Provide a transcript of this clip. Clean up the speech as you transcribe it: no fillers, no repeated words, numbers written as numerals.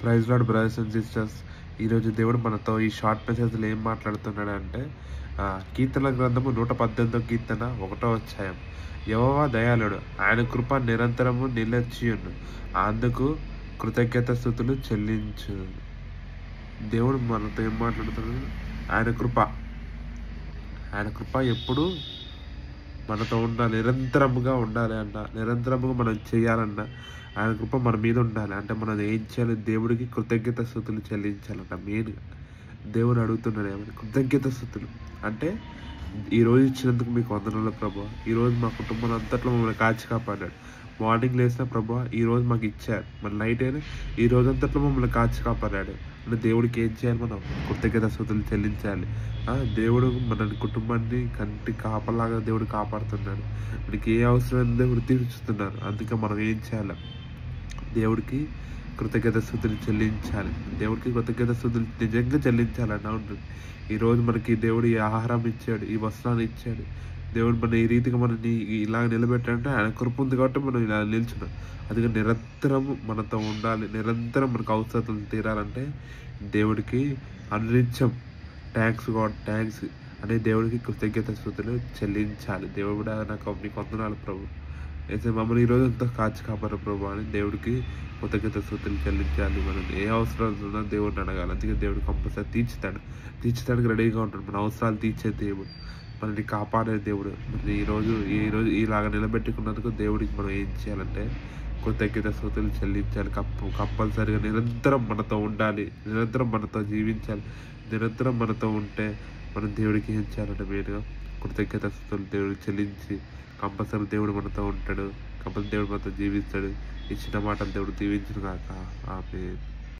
Praise lord brothers and sisters. ఈరోజు దేవుడు మనతో ఈ షార్ట్ మెసేజ్లో ఏం మాట్లాడుతున్నాడంటే, కీర్తన గ్రంథము 118 కీర్తన 1వ అధ్యాయం. యెహోవా దయాళుడు, ఆయన కృప నిరంతరము నిలిచియుండు, అందుకు కృతజ్ఞత స్తుతులు చెల్లించు. దేవుడు మనతో ఏం మాట్లాడుతున్నాడు? ఆయన కృప ఎప్పుడు మనతో ఉండాలి, నిరంతరముగా ఉండాలి అన్న, నిరంతరముగా మనం చేయాలన్న ఆయన కృప మన మీద ఉండాలి. అంటే మనం ఏం చేయాలి? దేవుడికి కృతజ్ఞత స్తుతులు చెల్లించాలన్న. మెయిన్గా దేవుడు అడుగుతున్నాడు ఏమని? కృతజ్ఞత స్తుతులు. అంటే ఈరోజు ఇచ్చినందుకు మీకు వందనాలు ప్రభువా, ఈరోజు మా కుటుంబం అంతట్లో మమ్మల్ని కాచి కాపాడాడు. మార్నింగ్ లేసిన ప్రభువా ఈరోజు మాకు ఇచ్చారు, మన నైట్ అయినా ఈ రోజంతట్లో మమ్మల్ని కాచి కాపాడాడు అంటే దేవుడికి ఏం చేయాలి? మనం కృతజ్ఞత స్తుతులు చెల్లించాలి. దేవుడు మన కుటుంబాన్ని కంటి కాపలాగా దేవుడు కాపాడుతున్నాడు. మనకి ఏ అవసరం దేవుడు తీర్చుతున్నారు. అందుకే మనం ఏం చేయాలి? దేవుడికి కృతజ్ఞత స్తుతులు చెల్లించాలి. దేవుడికి కృతజ్ఞత స్తుతులు నిజంగా చెల్లించాలన్నా ఉంటుంది. ఈరోజు మనకి దేవుడు ఈ ఆహారం ఇచ్చాడు, ఈ వస్త్రాన్ని ఇచ్చాడు. దేవుడు మన ఈ రీతిగా మనని ఇలా నిలబెట్టాడంటే ఆయన కృప ఉంది కాబట్టి మనం ఇలా నిల్చున్నాం. అందుకే నిరంతరం మనతో ఉండాలి, నిరంతరం మనకు అవసరాలు తీరాలంటే దేవుడికి అనిత్యం థ్యాంక్స్ గాడ్, థ్యాంక్స్ అనే దేవుడికి కృతజ్ఞత స్తుతులు చెల్లించాలి. దేవుడు కూడా నాకు మీకు వందనాలు ప్రభు, అయితే మమ్మల్ని ఈరోజు అంతా కాచి కాపాడు ప్రభు అని దేవుడికి కృతజ్ఞత స్తుతులు చెల్లించాలి. మనం ఏ అవసరాలు ఉన్నా దేవుడిని అడగాలి. అందుకే దేవుడు కంపల్సరీ తీర్చుతానికి రెడీగా ఉంటాడు. మన అవసరాలు తీర్చే దేవుడు, మనల్ని కాపాడే దేవుడు. మరి ఈరోజు ఇలాగ నిలబెట్టుకున్నందుకు దేవుడికి మనం ఏం చేయాలంటే కృతజ్ఞత స్తుతులు చెల్లించాలి. కంపల్సరీగా నిరంతరం మనతో ఉండాలి, నిరంతరం మనతో జీవించాలి. నిరంతరం మనతో ఉంటే మనం దేవుడికి ఏం చేయాలంటే మెయిన్గా కృతజ్ఞత స్తుతులు దేవుడికి చెల్లించి కంపల్సరీ దేవుడు మనతో ఉంటాడు, కంపల్సరీ దేవుడు మనతో జీవిస్తాడు. ఇచ్చిన మాటలు దేవుడు దీవించును గాక. ఆమేన్.